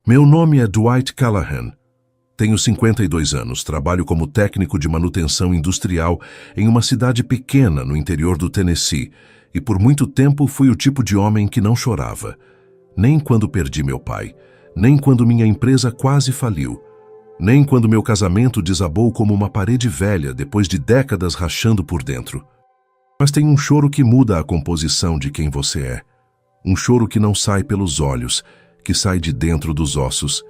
Meu nome é Dwight Callahan. Tenho 52 anos, trabalho como técnico de manutenção industrial em uma cidade pequena no interior do Tennessee e por muito tempo fui o tipo de homem que não chorava. Nem quando perdi meu pai, nem quando minha empresa quase faliu, nem quando meu casamento desabou como uma parede velha depois de décadas rachando por dentro. Mas tem um choro que muda a composição de quem você é. Um choro que não sai pelos olhos, que sai de dentro dos ossos.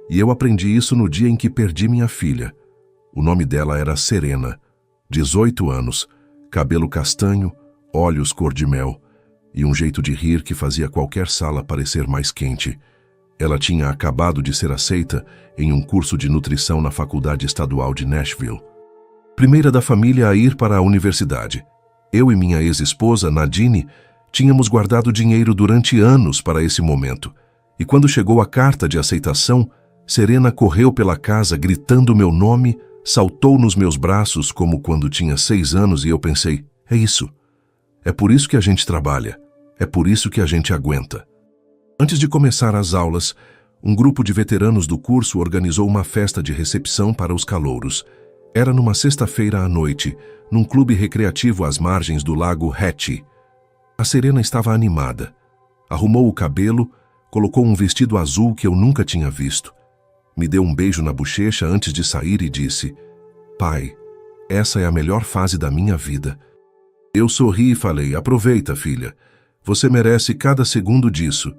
E eu aprendi isso no dia em que perdi minha filha. O nome dela era Serena, 18 anos, cabelo castanho, olhos cor-de-mel e um jeito de rir que fazia qualquer sala parecer mais quente. Ela tinha acabado de ser aceita em um curso de nutrição na Faculdade Estadual de Nashville. Primeira da família a ir para a universidade. Eu e minha ex-esposa, Nadine, tínhamos guardado dinheiro durante anos para esse momento. E quando chegou a carta de aceitação, Serena correu pela casa gritando meu nome, saltou nos meus braços como quando tinha 6 anos e eu pensei, é isso. É por isso que a gente trabalha. É por isso que a gente aguenta. Antes de começar as aulas, um grupo de veteranos do curso organizou uma festa de recepção para os calouros. Era numa sexta-feira à noite, num clube recreativo às margens do lago Hattie. A Serena estava animada. Arrumou o cabelo, colocou um vestido azul que eu nunca tinha visto. Me deu um beijo na bochecha antes de sair e disse, pai, essa é a melhor fase da minha vida. Eu sorri e falei, aproveita, filha. Você merece cada segundo disso.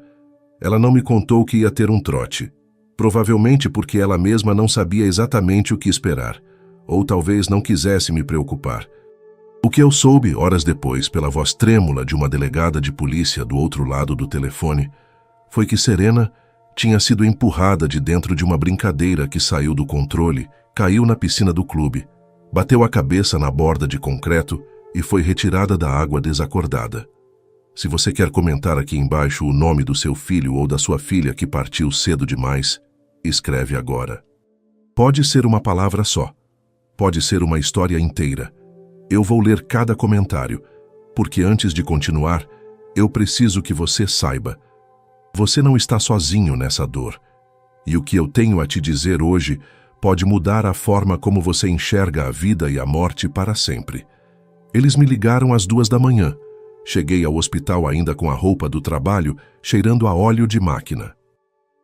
Ela não me contou que ia ter um trote. Provavelmente porque ela mesma não sabia exatamente o que esperar. Ou talvez não quisesse me preocupar. O que eu soube, horas depois, pela voz trêmula de uma delegada de polícia do outro lado do telefone, foi que Serena tinha sido empurrada de dentro de uma brincadeira que saiu do controle, caiu na piscina do clube, bateu a cabeça na borda de concreto e foi retirada da água desacordada. Se você quer comentar aqui embaixo o nome do seu filho ou da sua filha que partiu cedo demais, escreve agora. Pode ser uma palavra só. Pode ser uma história inteira. Eu vou ler cada comentário, porque antes de continuar, eu preciso que você saiba. Você não está sozinho nessa dor. E o que eu tenho a te dizer hoje pode mudar a forma como você enxerga a vida e a morte para sempre. Eles me ligaram às 2 da manhã. Cheguei ao hospital ainda com a roupa do trabalho, cheirando a óleo de máquina.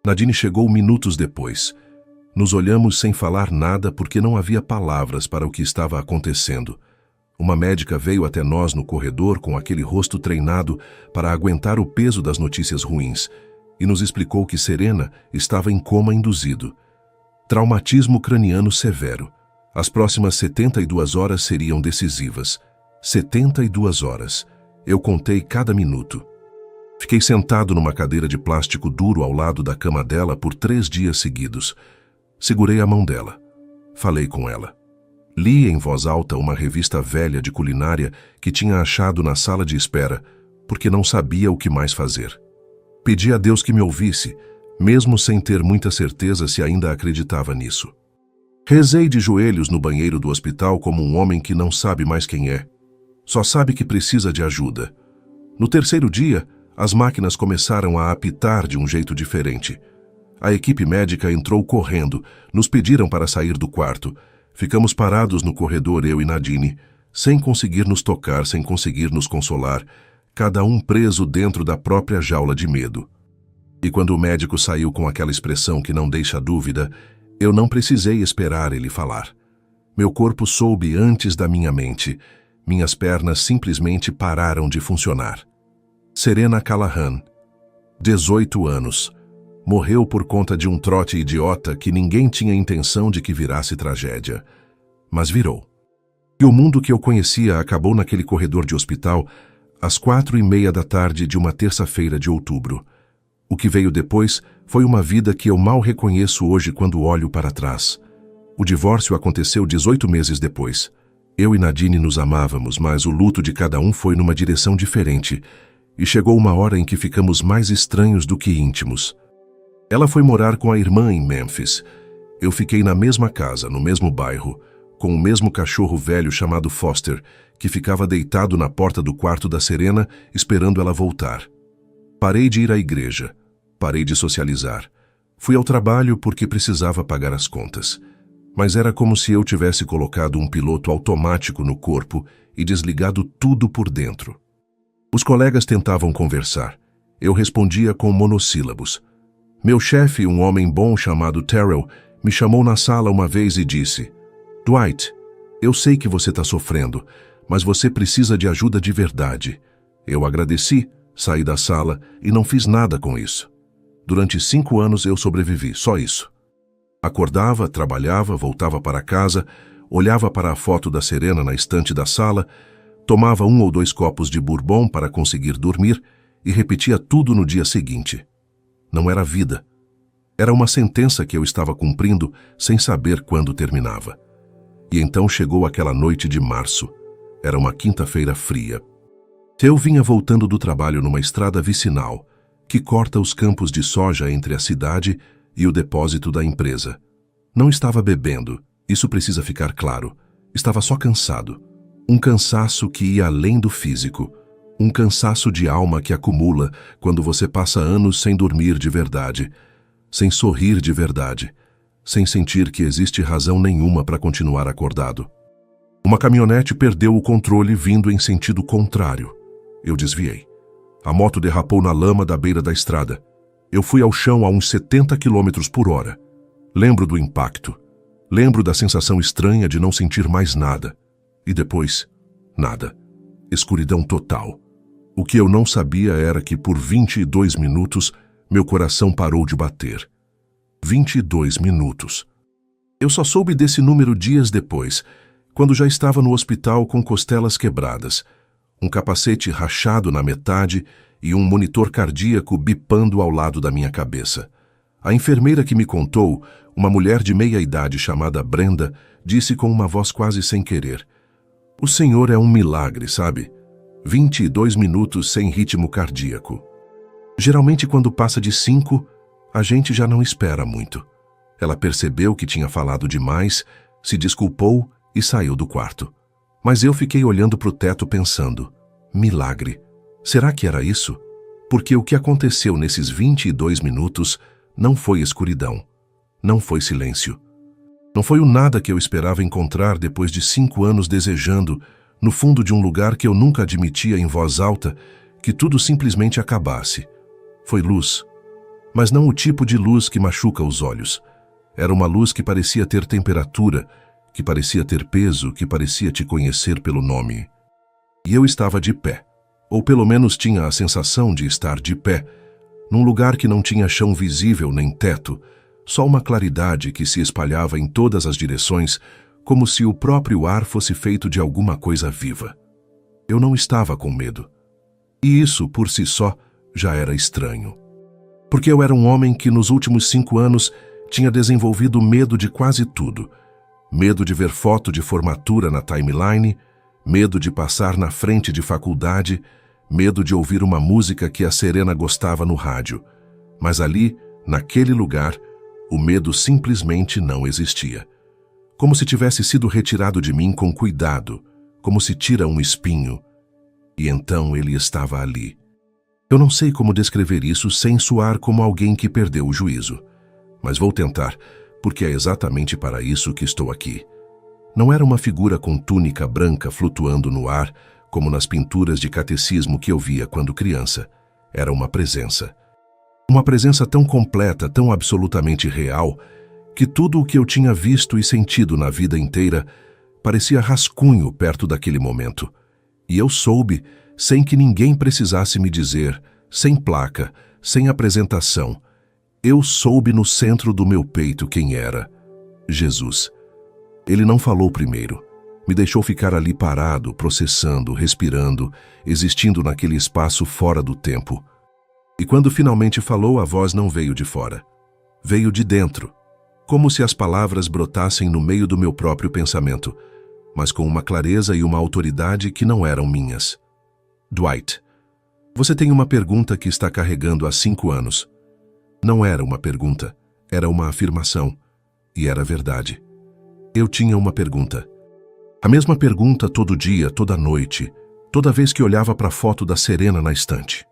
Nadine chegou minutos depois. Nos olhamos sem falar nada porque não havia palavras para o que estava acontecendo. Uma médica veio até nós no corredor com aquele rosto treinado para aguentar o peso das notícias ruins e nos explicou que Serena estava em coma induzido. Traumatismo craniano severo. As próximas 72 horas seriam decisivas. 72 horas. Eu contei cada minuto. Fiquei sentado numa cadeira de plástico duro ao lado da cama dela por 3 dias seguidos. Segurei a mão dela. Falei com ela. Li em voz alta uma revista velha de culinária que tinha achado na sala de espera, porque não sabia o que mais fazer. Pedi a Deus que me ouvisse, mesmo sem ter muita certeza se ainda acreditava nisso. Rezei de joelhos no banheiro do hospital como um homem que não sabe mais quem é. Só sabe que precisa de ajuda. No 3º dia, as máquinas começaram a apitar de um jeito diferente. A equipe médica entrou correndo, nos pediram para sair do quarto. Ficamos parados no corredor, eu e Nadine, sem conseguir nos tocar, sem conseguir nos consolar, cada um preso dentro da própria jaula de medo. E quando o médico saiu com aquela expressão que não deixa dúvida, eu não precisei esperar ele falar. Meu corpo soube antes da minha mente. Minhas pernas simplesmente pararam de funcionar. Serena Callahan, 18 anos, morreu por conta de um trote idiota que ninguém tinha intenção de que virasse tragédia. Mas virou. E o mundo que eu conhecia acabou naquele corredor de hospital às 4:30 da tarde de uma terça-feira de outubro. O que veio depois foi uma vida que eu mal reconheço hoje quando olho para trás. O divórcio aconteceu 18 meses depois. Eu e Nadine nos amávamos, mas o luto de cada um foi numa direção diferente, e chegou uma hora em que ficamos mais estranhos do que íntimos. Ela foi morar com a irmã em Memphis. Eu fiquei na mesma casa, no mesmo bairro, com o mesmo cachorro velho chamado Foster, que ficava deitado na porta do quarto da Serena, esperando ela voltar. Parei de ir à igreja. Parei de socializar. Fui ao trabalho porque precisava pagar as contas. Mas era como se eu tivesse colocado um piloto automático no corpo e desligado tudo por dentro. Os colegas tentavam conversar. Eu respondia com monossílabos. Meu chefe, um homem bom chamado Terrell, me chamou na sala uma vez e disse: Dwight, eu sei que você está sofrendo, mas você precisa de ajuda de verdade. Eu agradeci, saí da sala e não fiz nada com isso. Durante 5 anos eu sobrevivi, só isso. Acordava, trabalhava, voltava para casa, olhava para a foto da Serena na estante da sala, tomava 1 ou 2 copos de bourbon para conseguir dormir e repetia tudo no dia seguinte. Não era vida. Era uma sentença que eu estava cumprindo sem saber quando terminava. E então chegou aquela noite de março. Era uma quinta-feira fria. Eu vinha voltando do trabalho numa estrada vicinal, que corta os campos de soja entre a cidade e o depósito da empresa. Não estava bebendo, isso precisa ficar claro. Estava só cansado. Um cansaço que ia além do físico. Um cansaço de alma que acumula quando você passa anos sem dormir de verdade, sem sorrir de verdade, sem sentir que existe razão nenhuma para continuar acordado. Uma caminhonete perdeu o controle vindo em sentido contrário. Eu desviei. A moto derrapou na lama da beira da estrada. Eu fui ao chão a uns 70 km por hora. Lembro do impacto. Lembro da sensação estranha de não sentir mais nada. E depois, nada. Escuridão total. O que eu não sabia era que por 22 minutos meu coração parou de bater. 22 minutos. Eu só soube desse número dias depois, quando já estava no hospital com costelas quebradas, um capacete rachado na metade e um monitor cardíaco bipando ao lado da minha cabeça. A enfermeira que me contou, uma mulher de meia-idade chamada Brenda, disse com uma voz quase sem querer: "O senhor é um milagre, sabe? 22 minutos sem ritmo cardíaco. Geralmente quando passa de 5, a gente já não espera muito." Ela percebeu que tinha falado demais, se desculpou e saiu do quarto. Mas eu fiquei olhando para o teto pensando: milagre. Será que era isso? Porque o que aconteceu nesses 22 minutos não foi escuridão, não foi silêncio. Não foi o nada que eu esperava encontrar depois de 5 anos desejando, no fundo de um lugar que eu nunca admitia em voz alta, que tudo simplesmente acabasse. Foi luz, mas não o tipo de luz que machuca os olhos. Era uma luz que parecia ter temperatura, que parecia ter peso, que parecia te conhecer pelo nome. E eu estava de pé, ou pelo menos tinha a sensação de estar de pé, num lugar que não tinha chão visível nem teto, só uma claridade que se espalhava em todas as direções, como se o próprio ar fosse feito de alguma coisa viva. Eu não estava com medo. E isso, por si só, já era estranho. Porque eu era um homem que nos últimos 5 anos tinha desenvolvido medo de quase tudo. Medo de ver foto de formatura na timeline, medo de passar na frente de faculdade, medo de ouvir uma música que a Serena gostava no rádio. Mas ali, naquele lugar, o medo simplesmente não existia. Como se tivesse sido retirado de mim com cuidado, como se tira um espinho. E então ele estava ali. Eu não sei como descrever isso sem soar como alguém que perdeu o juízo. Mas vou tentar, porque é exatamente para isso que estou aqui. Não era uma figura com túnica branca flutuando no ar, como nas pinturas de catecismo que eu via quando criança. Era uma presença. Uma presença tão completa, tão absolutamente real, que tudo o que eu tinha visto e sentido na vida inteira parecia rascunho perto daquele momento. E eu soube, sem que ninguém precisasse me dizer, sem placa, sem apresentação, eu soube no centro do meu peito quem era: Jesus. Ele não falou primeiro. Me deixou ficar ali parado, processando, respirando, existindo naquele espaço fora do tempo. E quando finalmente falou, a voz não veio de fora. Veio de dentro, como se as palavras brotassem no meio do meu próprio pensamento, mas com uma clareza e uma autoridade que não eram minhas. Dwight, você tem uma pergunta que está carregando há 5 anos. Não era uma pergunta, era uma afirmação. E era verdade. Eu tinha uma pergunta. A mesma pergunta todo dia, toda noite, toda vez que olhava para a foto da Serena na estante.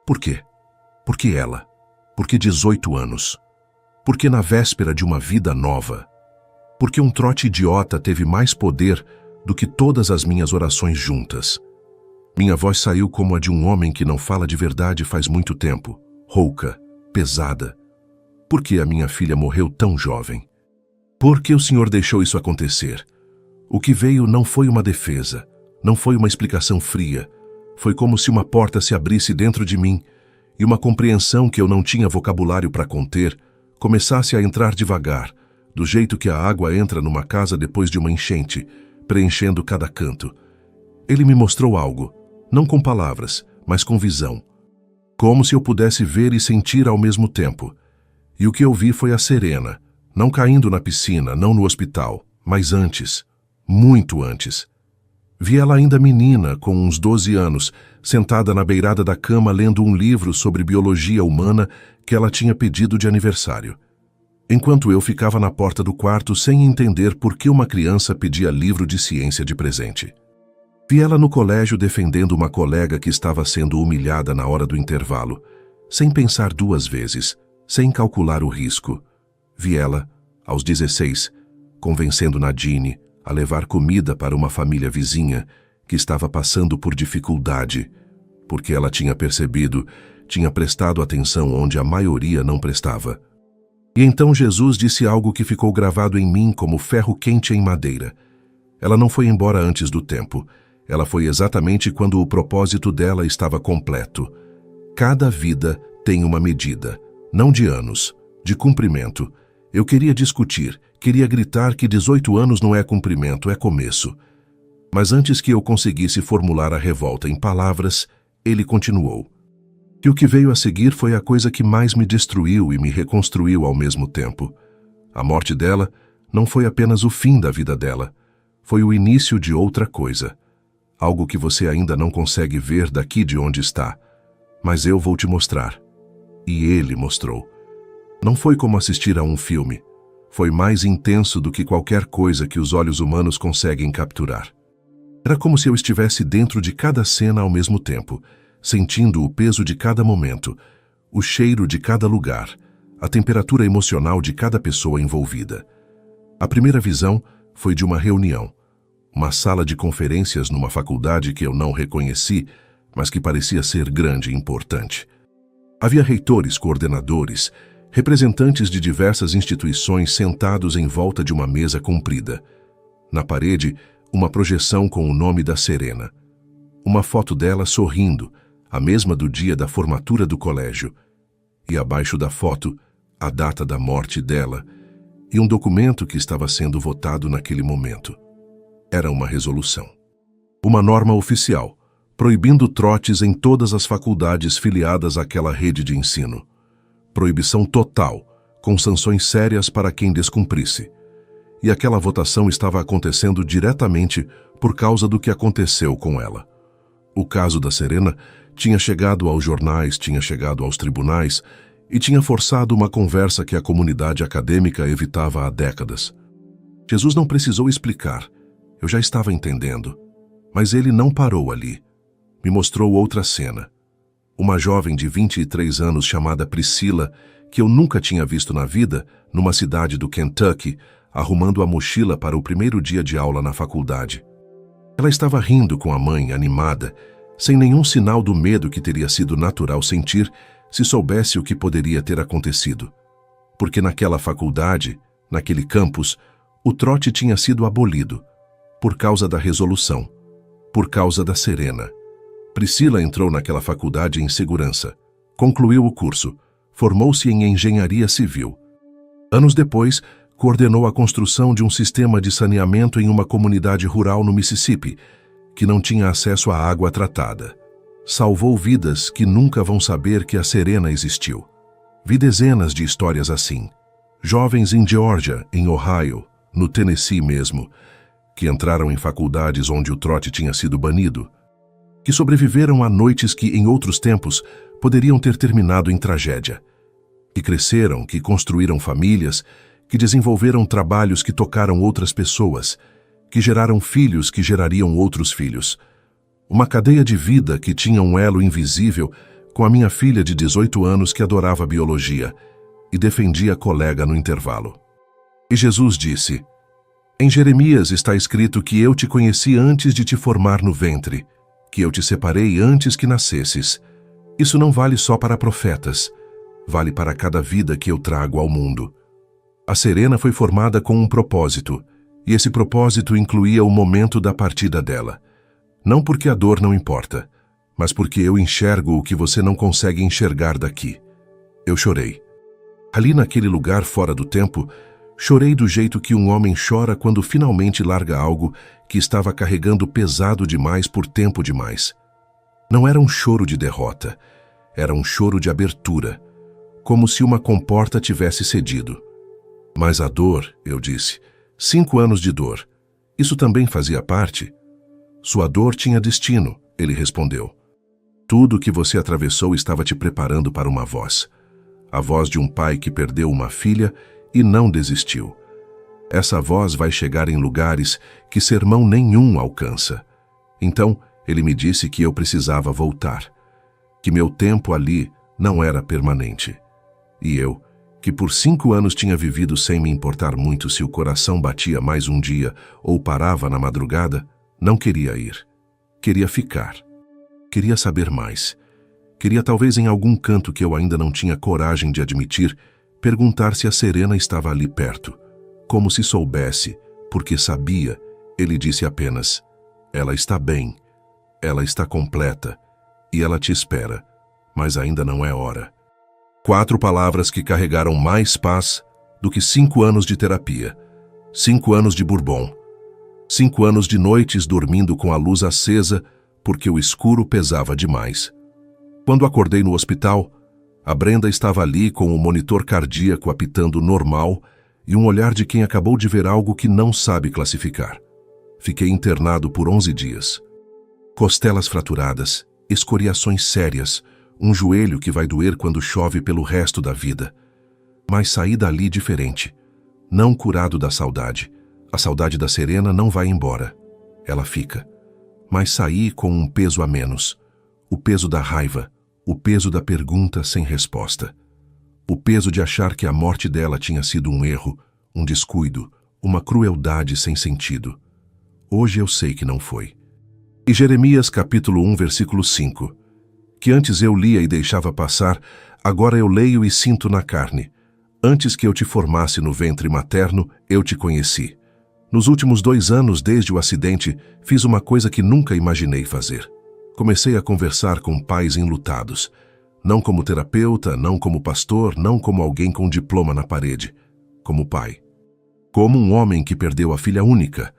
Por quê? Por que ela? Por que 18 anos? Porque na véspera de uma vida nova. Porque um trote idiota teve mais poder do que todas as minhas orações juntas. Minha voz saiu como a de um homem que não fala de verdade faz muito tempo, rouca, pesada. Por que a minha filha morreu tão jovem? Por que o Senhor deixou isso acontecer? O que veio não foi uma defesa, não foi uma explicação fria. Foi como se uma porta se abrisse dentro de mim e uma compreensão que eu não tinha vocabulário para conter começasse a entrar devagar, do jeito que a água entra numa casa depois de uma enchente, preenchendo cada canto. Ele me mostrou algo, não com palavras, mas com visão. Como se eu pudesse ver e sentir ao mesmo tempo. E o que eu vi foi a Serena, não caindo na piscina, não no hospital, mas antes, muito antes. Vi ela ainda menina, com uns 12 anos, sentada na beirada da cama lendo um livro sobre biologia humana que ela tinha pedido de aniversário. Enquanto eu ficava na porta do quarto sem entender por que uma criança pedia livro de ciência de presente. Vi ela no colégio defendendo uma colega que estava sendo humilhada na hora do intervalo, sem pensar 2 vezes, sem calcular o risco. Vi ela, aos 16, convencendo Nadine a levar comida para uma família vizinha que estava passando por dificuldade, porque ela tinha percebido, tinha prestado atenção onde a maioria não prestava. E então Jesus disse algo que ficou gravado em mim como ferro quente em madeira. Ela não foi embora antes do tempo. Ela foi exatamente quando o propósito dela estava completo. Cada vida tem uma medida, não de anos, de cumprimento. Eu queria discutir, queria gritar que 18 anos não é cumprimento, é começo. Mas antes que eu conseguisse formular a revolta em palavras, ele continuou. E o que veio a seguir foi a coisa que mais me destruiu e me reconstruiu ao mesmo tempo. A morte dela não foi apenas o fim da vida dela, foi o início de outra coisa. Algo que você ainda não consegue ver daqui de onde está. Mas eu vou te mostrar. E ele mostrou. Não foi como assistir a um filme. Foi mais intenso do que qualquer coisa que os olhos humanos conseguem capturar. Era como se eu estivesse dentro de cada cena ao mesmo tempo, sentindo o peso de cada momento, o cheiro de cada lugar, a temperatura emocional de cada pessoa envolvida. A primeira visão foi de uma reunião, uma sala de conferências numa faculdade que eu não reconheci, mas que parecia ser grande e importante. Havia reitores, coordenadores, representantes de diversas instituições sentados em volta de uma mesa comprida. Na parede, uma projeção com o nome da Serena. Uma foto dela sorrindo, a mesma do dia da formatura do colégio. E abaixo da foto, a data da morte dela e um documento que estava sendo votado naquele momento. Era uma resolução. Uma norma oficial, proibindo trotes em todas as faculdades filiadas àquela rede de ensino. Proibição total, com sanções sérias para quem descumprisse. E aquela votação estava acontecendo diretamente por causa do que aconteceu com ela. O caso da Serena tinha chegado aos jornais, tinha chegado aos tribunais e tinha forçado uma conversa que a comunidade acadêmica evitava há décadas. Jesus não precisou explicar, eu já estava entendendo. Mas ele não parou ali. Me mostrou outra cena. Uma jovem de 23 anos chamada Priscila, que eu nunca tinha visto na vida, numa cidade do Kentucky, arrumando a mochila para o primeiro dia de aula na faculdade. Ela estava rindo com a mãe, animada, sem nenhum sinal do medo que teria sido natural sentir se soubesse o que poderia ter acontecido. Porque naquela faculdade, naquele campus, o trote tinha sido abolido, por causa da resolução, por causa da Serena. Priscila entrou naquela faculdade em segurança, concluiu o curso, formou-se em engenharia civil. Anos depois, coordenou a construção de um sistema de saneamento em uma comunidade rural no Mississippi, que não tinha acesso à água tratada. Salvou vidas que nunca vão saber que a Serena existiu. Vi dezenas de histórias assim. Jovens em Geórgia, em Ohio, no Tennessee mesmo, que entraram em faculdades onde o trote tinha sido banido, que sobreviveram a noites que, em outros tempos, poderiam ter terminado em tragédia, que cresceram, que construíram famílias, que desenvolveram trabalhos que tocaram outras pessoas, que geraram filhos que gerariam outros filhos. Uma cadeia de vida que tinha um elo invisível com a minha filha de 18 anos que adorava biologia, e defendia a colega no intervalo. E Jesus disse: Em Jeremias está escrito que eu te conheci antes de te formar no ventre, que eu te separei antes que nascesses. Isso não vale só para profetas, vale para cada vida que eu trago ao mundo. A Serena foi formada com um propósito, e esse propósito incluía o momento da partida dela. Não porque a dor não importa, mas porque eu enxergo o que você não consegue enxergar daqui. Eu chorei. Ali naquele lugar fora do tempo, chorei do jeito que um homem chora quando finalmente larga algo que estava carregando pesado demais por tempo demais. Não era um choro de derrota, era um choro de abertura, como se uma comporta tivesse cedido. Mas a dor, eu disse, 5 anos de dor, isso também fazia parte? Sua dor tinha destino, ele respondeu. Tudo o que você atravessou estava te preparando para uma voz. A voz de um pai que perdeu uma filha e não desistiu. Essa voz vai chegar em lugares que sermão nenhum alcança. Então, ele me disse que eu precisava voltar, que meu tempo ali não era permanente. E eu, que por 5 anos tinha vivido sem me importar muito se o coração batia mais um dia ou parava na madrugada, não queria ir. Queria ficar. Queria saber mais. Queria talvez em algum canto que eu ainda não tinha coragem de admitir, perguntar se a Serena estava ali perto. Como se soubesse, porque sabia, ele disse apenas: ela está bem, ela está completa, e ela te espera, mas ainda não é hora. 4 palavras que carregaram mais paz do que 5 anos de terapia, 5 anos de Bourbon, 5 anos de noites dormindo com a luz acesa porque o escuro pesava demais. Quando acordei no hospital, a Brenda estava ali com o monitor cardíaco apitando normal e um olhar de quem acabou de ver algo que não sabe classificar. Fiquei internado por 11 dias. Costelas fraturadas, escoriações sérias, um joelho que vai doer quando chove pelo resto da vida. Mas saí dali diferente, não curado da saudade. A saudade da Serena não vai embora, ela fica. Mas saí com um peso a menos, o peso da raiva, o peso da pergunta sem resposta. O peso de achar que a morte dela tinha sido um erro, um descuido, uma crueldade sem sentido. Hoje eu sei que não foi. E Jeremias capítulo 1, versículo 5. Que antes eu lia e deixava passar, agora eu leio e sinto na carne. Antes que eu te formasse no ventre materno, eu te conheci. Nos últimos 2 anos, desde o acidente, fiz uma coisa que nunca imaginei fazer. Comecei a conversar com pais enlutados. Não como terapeuta, não como pastor, não como alguém com diploma na parede. Como pai. Como um homem que perdeu a filha única,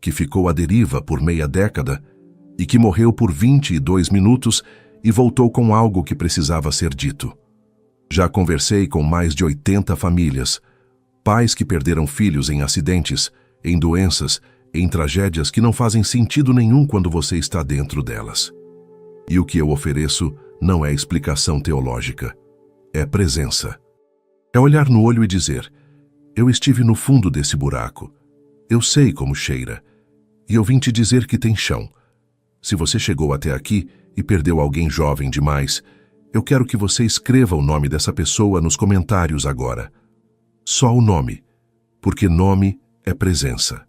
que ficou à deriva por meia década e que morreu por 22 minutos e voltou com algo que precisava ser dito. Já conversei com mais de 80 famílias, pais que perderam filhos em acidentes, em doenças, em tragédias que não fazem sentido nenhum quando você está dentro delas. E o que eu ofereço não é explicação teológica, é presença. É olhar no olho e dizer: eu estive no fundo desse buraco, eu sei como cheira, e eu vim te dizer que tem chão. Se você chegou até aqui e perdeu alguém jovem demais, eu quero que você escreva o nome dessa pessoa nos comentários agora. Só o nome, porque nome é presença.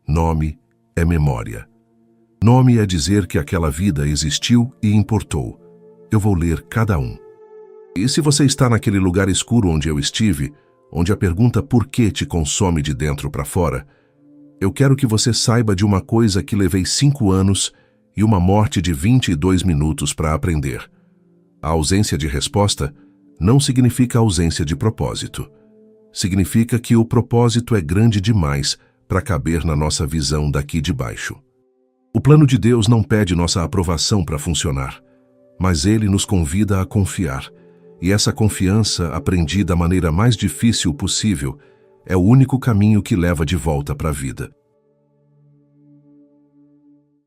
Nome é memória. Nome é dizer que aquela vida existiu e importou. Eu vou ler cada um. E se você está naquele lugar escuro onde eu estive, onde a pergunta por que te consome de dentro para fora, eu quero que você saiba de uma coisa que levei 5 anos e uma morte de 22 minutos para aprender. A ausência de resposta não significa ausência de propósito. Significa que o propósito é grande demais para caber na nossa visão daqui de baixo. O plano de Deus não pede nossa aprovação para funcionar, mas Ele nos convida a confiar, e essa confiança, aprendida da maneira mais difícil possível, é o único caminho que leva de volta para a vida.